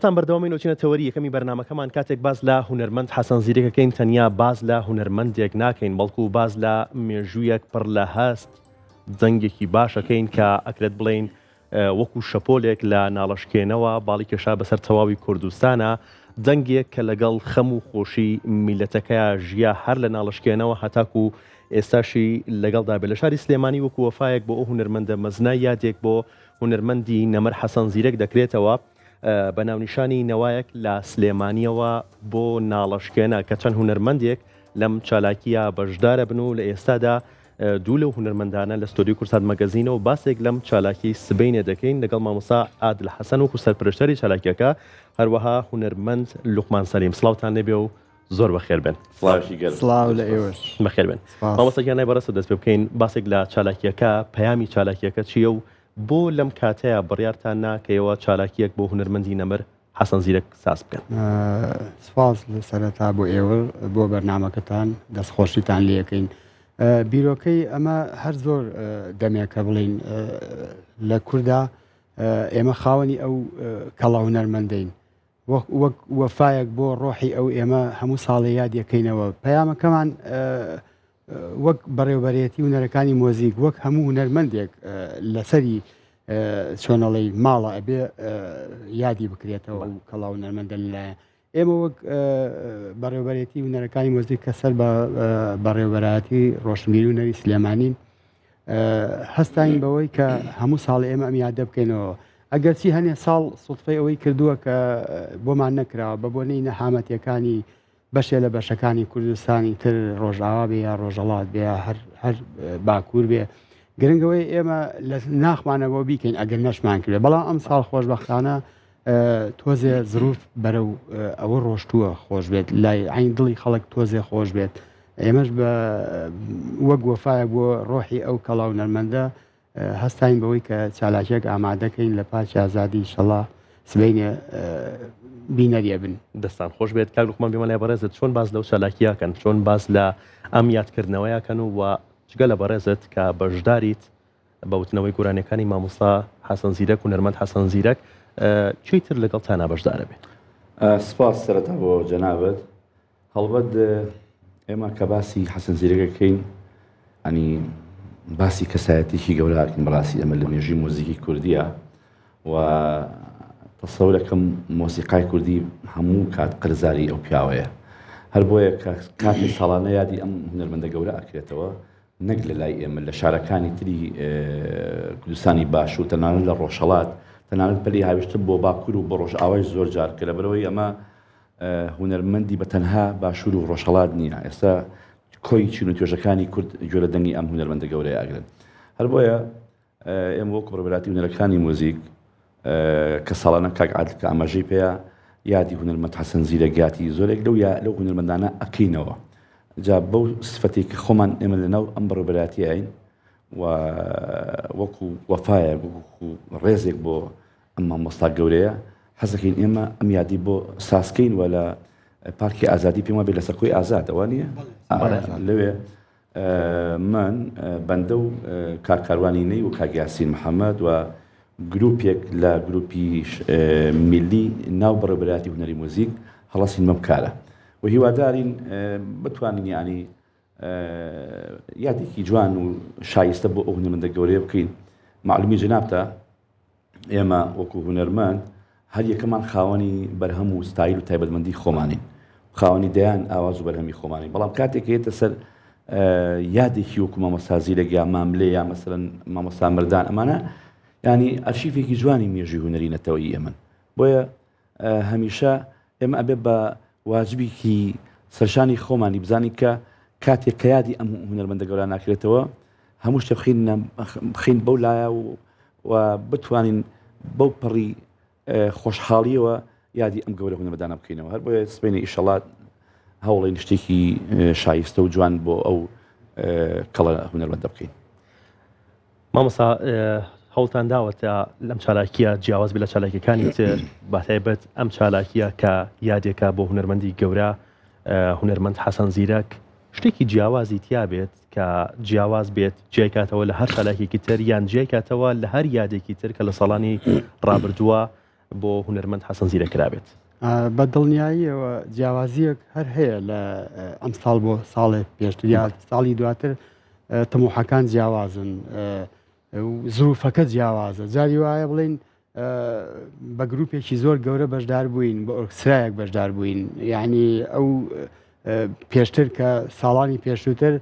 تان بەردەوامین وچینەتەوەری یەکەمی بەرنامەکەمان کاتێک باز لە هونەرمەند حەسەن زیرەکەکەین تەنیا باز لە هونەرمەندێک ناکەین بەڵکو باز لە مێژوویەک پڕ لە هەست جەنگێکی باشەکەین کە ئەکرێت بڵێن وەکو شەپۆلێک لە ناڵەشکێنەوە باڵی کێشا بەسەر تەواوی کوردستانە جەنگێک کە لەگەڵ خەم و خۆشی میلەتەکەیە ژیا هەر لە ناڵەشکێنەوە هەتاکو ئێستاشی لەگەڵدا بێت لە شاری سلێمانی وەکو وەفایەک بۆ ئەو هونەرمەندە مەزنای یادێک بۆ هونەرمەندی نەمەر حەسەن زیرەک دەکرێتەوە بە ناونیشانی نەوایەک لە سلێمانیەوە بۆ ناڵەشکێنە کە چەند هونەرمەندێک لەم چالاکیە بەشدارە بن و لە ئێستادا دوو لەو هونەرمەندانە لە ستۆدیۆ کورسات مەگەزینەوە باسێک لەم چالاکی سبەینێ دەکەین لەگەڵ مامۆستا عادل حەسەن وەکو سەرپرشتەری چالاکیەکە هەروەها هونەرمەند لوقمان سەلیم سڵاوتان لێبێ و زۆر بەخێر بن. سڵاو لە ئێوەش بەخێر بن. مامۆستاگیان بەڕێستە دەست پێ بکەین باسێک لە چالاکیەکە پەیامی چالاکیەکە چییە و بۆ لەم کاتەیە بڕیارتان ناکەیەوە چالاکیەک بۆ هونەرمەندی نەمەر حەسەن زیرەک ساز بکەن. سپاس لە سەرەتا بۆ ئێوە بۆ بەرنامەکەتان دەستخۆشیتان لێەکەین. بیرۆکەی ئەمە هەر زۆر دەمێکە بڵین لە کووردا ئێمە خاوەنی ئەو کەڵا هونەرمەندین وەک وەفایەک بۆ ڕۆحی ئەو ئێمە هەموو ساڵی یادیەکەینەوە. پەیامەکەمان وەک بەڕێوەبەرێتی هونەرەکانی مۆزیک وەک هەموو هونەرمەندێک لەسەری چۆنەڵی ماڵە ئەبێ یادی بکرێتەوە و کەڵا هونەرمەندە لایە ئێمە وەک بەڕێوەبەرێتی هونەرەکانی مۆزیک کە سەر بە بەڕێوەبەرەتی ڕۆشنبیری هونەری سلێمانین هەستاین بەوەی کە هەموو ساڵی ئێمە ئەم یادە بکەینەوە. ئەگەرچی هەنێ ساڵ سوتفەی ئەوەی کردووە کە بۆمان نەکراوە بە بۆنەی نەحامەتیەکانی بەشێ لە بەشەکانی کوردستانی تر ڕۆژئاوا بێ یا ڕۆژەڵات بێ هەر باکوور بێ گرنگەوەی ئێمە لە ناخمانەوە بیکەین ئەگەر نەشمان کرێ. بەڵام ئەم ساڵ خۆشبەختانە تۆزێ زروف بەرەو ئەوە ڕۆشتووە خۆش بێت لای عین دڵی خەڵک تۆزێ خۆش بێت. ئێمەش بە وەک وەفایە بۆ ڕۆحی ئەو کەڵا هونەرمەندە هەستاین بەوەی کە چالاکیەک ئامادەکەین لە پاچی ئازادی ئینشەڵڵا سبەینێ بینەریە بن. دەستان خۆش بێت کاک لوقمان بێمە لای بەڕێزت چۆن باز لەو چالاکیەکەن چۆن باز لە ئەم یادکردنەوەیەکەن و جگە لە بەڕێزت کە بەشداریت بەوتنەوەی گۆرانیەکانی مامۆستا حەسەن زیرەک و هونەرمەند حەسەن زیرەک چی تر لەگەڵ تانا بەشدارە بێت؟ سپاس سەرەتا بۆ جەنابەت. هەڵبەت ئێمە کە باسی حەسەن زیرەکەکەین ئەنی باسی کەسایەتێکی گەورەکەین بەڕاستی ئەمە لە مێژووی مۆزیکی کوردیە و تەسەورەکەم مۆسیقای کوردی هەموو کات قرزاری ئەو پیاوەیە. هەر بۆیە کاتی ساڵانە یادی ئەم هونەرمەندە گەورە ئەکرێتەوە نەک لە لای ئێمە لە شارەکانی تری کوردستانی باشوور تەنانەت لە ڕۆژهەڵات تەنانەت پەلی هاوێشتر بۆ باکوور و بۆ ڕۆژئاوای زۆر جار کە لەبەرەوەی ئەمە هونەرمەندی بە تەنها باشوور و ڕۆژهەڵات نییە. ئێستا کۆی چین و توێژەکانی کورد گوێرە دەنگی ئەم هونەرمەندە گەورەیە ئەگرن. هەر بۆیە ئێمە وەکو بەڕێوەبەراتی هونەرەکانی مۆزیک کە ساڵانە کاک عادل کە ئاماژەی پێەیە یادی هونەرمەند حەسەن زیرەک زۆرێک لەو هونەرمەندانە ئەکەینەوە. جا بەو سفەتی کە خۆمان ئێمە لەناو ئەم بەڕێوەبەراتی ئاین و وەکو وەفایە وەکو ڕێزێک بۆ ئەم مامۆستا گەورەیە حەزەکەین ئێمە ئەم یادی بۆ سازکەین و لە پارکی ئازادی پێم وابێت لە سەرکۆی ئازاد ئەوە نییە لەوێ من بەندە و کارکاروانی نەی و کاک یاسین محەممەد و گروپێک لە گروپی میلی ناو بەڕێوەبەراتی هونەری مۆزیک هەڵەسین مەم کارە و هیوادارین بتوانین یعنی یادێکی جوان و شایستە بۆ ئەو هونەرمەندە گەورەیە بکەین. معلومی جەنابتە ئێمە وەکو هونەرمەند هەر یەکەمان خاوەنی بەرهەم و ستایل و تایبەتمەندی خۆمانین خاوەنی دەیان ئاواز و بەرهەمی خۆمانی. بەڵام کاتێک هێتە سەر یادێکی وەکو مامۆستا زیرەک یا ماملێ یا مەسەڵەن مامۆستا مردان ئەمانە ینی ئەرشیفێکی جوانی مێژووی هونەرینەتەوەی ئێمن. بۆیە هەمیشە ئێمە ئەبێ بە واجبێکی سەرشانی خۆمانی بزانین کە کاتێک کە یادی ئەم هونەرمەندە گەورە ناکرێتەوە هەموو شتێ بخین بەو لایە و بتوانین بەو پەڕی خۆشحاڵیەوە یادی ئەم گەورە هونەرمەندانە بکەینەوە. هەر بۆیە سبەینی ئیشەڵات هەوڵین شتێکی شایستە و جوان بۆ ئەو کەڵە هونەرمەندە بکەین. مامۆستا هەوڵتان داوەتە لەم چالاکیە جیاواز بێت لە چالاکیەکانی تر بەتایبەت ئەم چالاکیە کە یادێکە بۆ هونەرمەندی گەورە هونەرمەند حەسەن زیرەک شتێکی جیاوازی تیا بێت کە جیاواز بێت جێکاتەوە لە هەر چالاکێکی تر یان جێکاتەوە لە هەر یادێکی تر کە لە ساڵانی ڕابردووە بۆ هونەرمەند حەسەن زیرەک کرابێت. بە دڵنیاییەوە جیاوازیەک هەر هەیە لە ئەم ساڵ بۆ ساڵێ پێشتر یا ساڵی دواتر تەموحەکان جیاوازن زروفەکە جیاوازە جاری وایە بڵین بە گروپێکی زۆر گەورە بەشدار بووین بە ئۆرکسترایەک بەشدار بووین یعنی ئەو پێشتر کە ساڵانی پێشووتر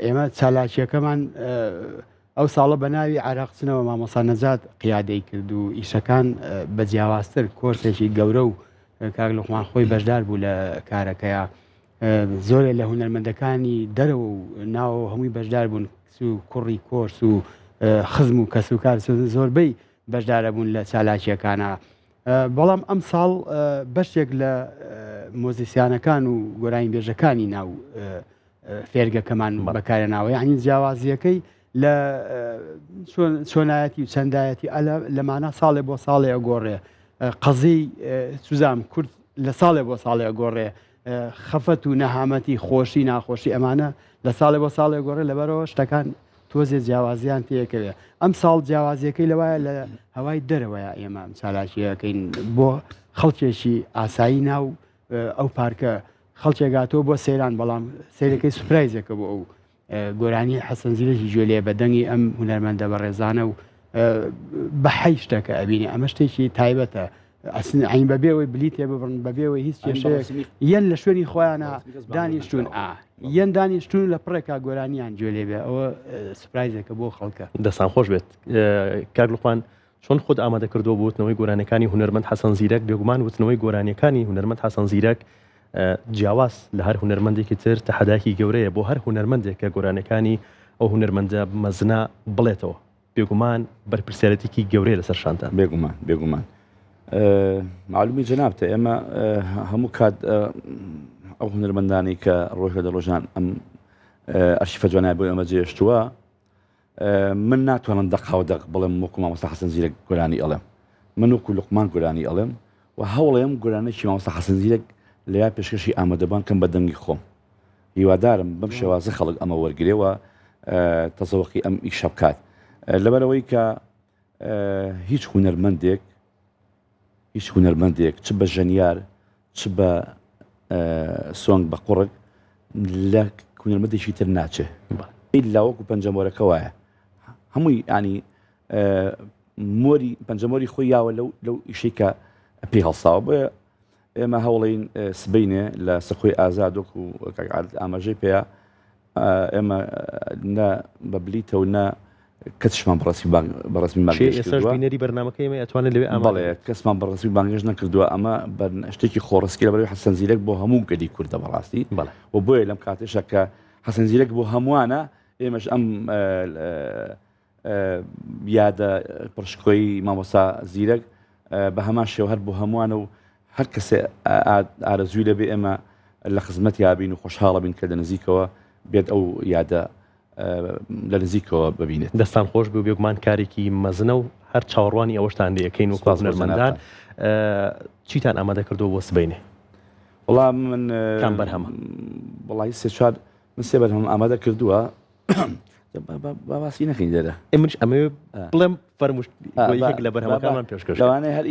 ئێمە چالاکیەکەمان ئەو ساڵە بە ناوی عراقچنەوە مامۆستا نەجات قیادەی کرد و ئیشەکان بە جیاوازتر کۆرسێکی گەورە و کاک لوقمان خۆی بەشدار بوو لە کارەکەیە زۆرێک لە هونەرمەندەکانی دەرەوە و ناوە هەمووی بەشدار بوون و کوڕی کۆرس و خزم و کەس و کار زۆربەی بەشدارە بوون لە چالاکیەکانە بەڵام ئەم ساڵ بەشێک لە مۆزیسیانەکان و گۆرانی بێژەکانی ناو فێرگەکەمان بەکارێناوە یعنی جیاوازیەکەی لە چۆنایەتی و چەندایەتی لەمانە ساڵێ بۆ ساڵێ ئەگۆڕێ قەزەی سوزام کورد لە ساڵێ بۆ ساڵێ ئەگۆڕێ خەفەت و نەهامەتی خۆشی ناخۆشی ئەمانە لە ساڵێ بۆ ساڵێ گۆڕێ لەبەرەوە شتەکان تۆزێ جیاوازیان تێکەوێ ئەم ساڵ جیاوازیەکەی لەوایە لە هەوای دەرەوەیە ئێمە چالاکیەکەین بۆ خەڵکێکی ئاسایی ناو ئەو پارکە خەڵکێگاتەوە بۆ سەیران بەڵام سیرەکەی سوپرایزێکە بۆ ئەو گۆرانی حەسەن زیرەکی گوێلێ بە دەنگی ئەم هونەرمەندە بەڕێزانە و بە حەی شتەکە ئەبینی ئەمە شتێکی تایبەتە ئەین بەبێەوەی بلیتێ ببڕن بەبێەوەی هیچ کێشەیەک یەن لە شوێنی خۆیانە دانیشتون یەن دانیشتون لە پڕێکا گۆرانیان گوێلێ بێ ئەوە سوپرایزێکە بۆ خەڵکە دەستان خۆش بێت کاک لوقمان چۆن خۆت ئامادە کردو بۆ وتنەوەی گۆرانەکانی هونەرمەند حەسەن زیرەک بێگومان وتنەوەی گۆرانیەکانی هونەرمەند حەسەن زیرەک جیاواز لە هەر هونەرمەندێکی تر تەحەداکی گەورەیە بۆ هەر هونەرمەندێک کە گۆرانەکانی ئەو هونەرمەندە مەزنا بڵێتەوە بێگومان بەرپرسیارەتێکی گەورەیە لەسەر شانتان بێگومان معلومی جەنابتە ئێمە هەموو کات ئەو هونەرمەندانی کە ڕۆژ لە ڕۆژان ئەم ئەرشیفە جوانای بۆ ئێمە جێشتووە من ناتوانم دەقاوە دەق بڵێم وەکو مامۆستا حەسەن زیرەک گۆرانی ئەڵێم من وەکو لوقمان گۆرانی ئەڵێم و هەوڵێم گۆرانێکی مامۆستا حەسەن زیرەک لە یا پێشکەشی ئامادەبان کەم بە دەنگی خۆم هیوادارم بەم شێوازە خەڵک ئەمە وەرگرێەوە تەزەوەقی ئەم ئیشە بکات لەبەرەوەی کە هیچ هونەرمەندێک چ بە ژەنیار چ بە سۆنگ بە قوڕک لە هونەرمەندێکی تر ناچێ ئیلا وەکو پەنجەمۆرەکە وایە هەمووی ینی مۆری پەنجەمۆری خۆی یاوە لەو ئیشەی کە پێی هەڵساوە بۆیە ئێمە هەوڵین سبەینێ لە سەرخۆی ئازاد وەکو ئاماژەی پێەیە ئێمە نە بە بلیتەوە نە کەسشمان بەڕسمی بینەری بەرنامەکەی ئێمە ئەتوانێت لەوێ ئەمەڵێ کەسمان بەڕسمی بانگێژ نەکردووە ئەمە شتێکی خۆڕسکی لە بەروی حەسەن زیرەک بۆ هەموو گەلی کوردە بەڕاستی و بۆیە لەم کاتێشە کە حەسەن زیرەک بۆ هەمووانە ئێمەش ئەم یادە پڕشکۆی مامۆستا زیرەک بە هەمان شێوە هەر بۆ هەمووانە و هەر کەسێ ئارەزووی لەبێ ئێمە لە خزمەت یابین و خۆشحاڵە بین کە لە نزیکەوە بێت ئەو یادە لە نزیکەوە ببینێت دەستان خۆش بوو بێگومان کارێکی مەزنە و هەر چاوەڕوانی ئەوەشتان دەکەین و هونەرمەندان چیتان ئامادە کردو بۆ سبەینێ وەڵام من کام بەرهەمە وەڵی سێ من سێ بەرهەم ئامادە کردووە باسی نەکەین دەرە ئێمەش ئەمە بڵێم فەرموشت لە بەرهەمەکانمان پێشکەش لەوانەیە هەر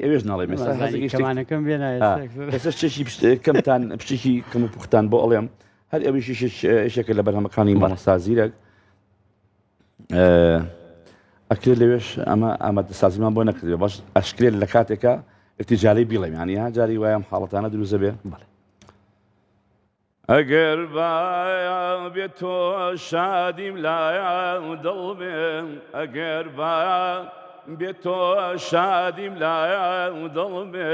ئێوێش ناڵێ مێستاکەمانەکەم بێنە ئێستا شتێکی کەمتان پشتێکی کەم و پوختان بۆ ئەڵێم هەر ئەویشێکە لە بەرهەمەکانی مامۆستا زیرەک ئەکرێت لەوێش ئەمە ئامادەسازیمان بۆ نەکردێت باش ئەشکرێت لە کاتێکە ئەتیجاری بیڵێم یانی ها جاری وایە حاڵەتانە دروزە بێ ئەگەر باە بێت تۆ شادیم لایە دڵ بێ ئەگەر باە بێت تۆ شادیم لایە دڵ بێ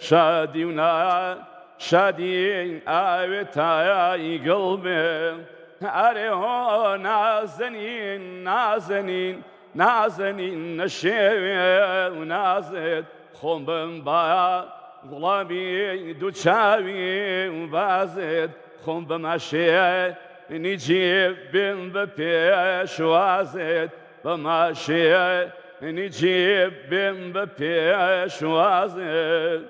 شادی و نایە شادی ئاوێتایە گڵ بێ ئەرێ هۆ نازەنین نەشێوێ و نازێت خۆم بم باە گوڵامی دووچاوی و بازێت خۆم بەماشێ نیجێ بم بە پێشوازێت بەماشێ نیجێ بم بە پێشوازێت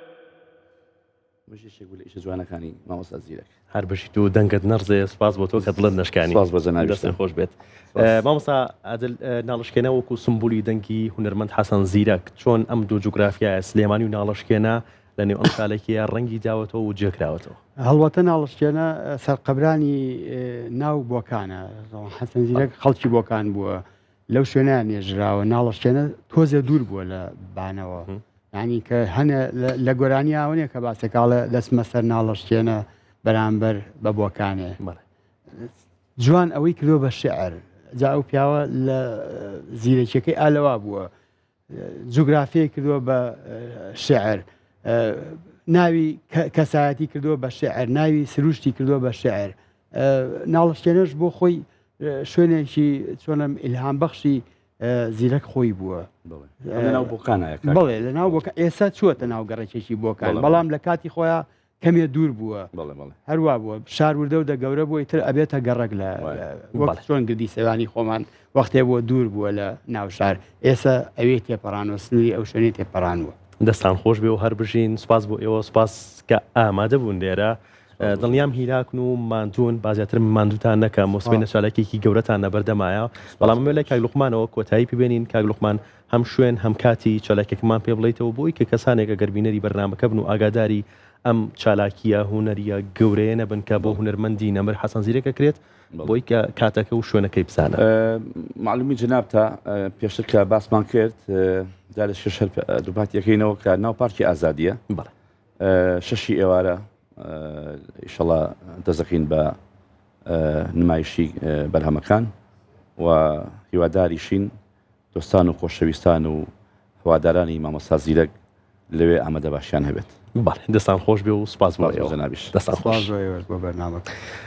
مژێشێک بوو لە ئیشە جوانەکانی مامۆستا زیرەک. هەر بەشیت و دەنگت نەڕزێ سپاس بۆ تۆ کە دڵت نشکانی سپاس بە جەنابی دەستت خۆش بێت. مامۆستا عادل ناڵشکێنە وەکو سمبولی دەنگی هونەرمەند حەسەن زیرەک چۆن ئەم دوو جوگرافیایە سلێمانی و ناڵشکێنە لە نێو ئەم ساڵێکیە ڕەنگی داوەتەوە و جێکراوەتەوە. هەڵوەتە ناڵشکێنە سەرقەبرانی ناو بۆکانە حەسەن زیرەک خەڵکی بۆکان بووە لەو شوێنە نێژراوە ناڵشکێنە تۆزە دوور بووە لە بانەوە یعنی کە هەنە لە گۆرانی ئاوەیە کە باسێکاڵە دەستمە سەر ناڵشکێنە بەرامبەر بە بۆکانێ جوان ئەوەی کردۆ بە شعر جا ئەو پیاوە لە زیرەکیەکەی ئالەوا بووە جوگرافیە کردووە بە شعر ناوی کەسایەتی کردووە بە شعر ناوی سروشتی کردووە بە شعر ناڵشکێنەش بۆ خۆی شوێنێکی چۆنم ئیلهام بەخشی زیرەک خۆی بووە بڵێ لە ناو بۆکە ئێستا چووەتە ناو گەڕێکێکی بۆکان بەڵام لە کاتی خۆیان کەمێ دوور بووە هەروە بووە شاروردە و دەگەورە بووە تر ئەبێتە گەڕک لە وەک چۆن گردی سەوانی خۆمان وەختێ بۆ دوور بووە لە ناو شار ئێستا ئەوێ تێپەڕانەوە سنووری ئەو شوێنی تێپەڕانوە دەستان خۆش بێ و هەر بژین سپاس بۆ ئێوە سپاس کە ئامادە بوون لێرە دڵنیام هیلاکن و ماندوون بازیاتر ماندووتان نەکە مۆسبەی نەچالێکێکی گەورەتان نەبەردەمایە بەڵام لای کاک لوقمانەوە کۆتایی پێبێنین کاک لوقمان هەم شوێن هەم کاتی چالاکێکمان پێ بڵیتەوە بۆی کە کەسانێکە گەربینەری بەرنامەکە بن و ئاگاداری ئەم چالاکیە هوەریە گەورەیە نەبن کە بۆ هونەرمەندی نەمر حەسەن زیرەکە کرێت بۆی کە کاتەکە و شوێنەکەی بزانە معلومی جناب تا پێشتر کە باسمان کرد دا لە شش دووپاتیەکەینەوە کە ناو پارکی ئازادیە شەشی ئێوارە ئیشەڵا دەزەکەین بە نمایشی بەرهەمەکان و هیواداریشین دۆستان و خۆشەویستان و هەوادارانی مامۆستا زیرەک لەوێ ئامادە باشیان هەبێت دەستان خۆش بێ و سپاس بۆ جەنابیش دەستان خۆش بۆ بەرنامەکە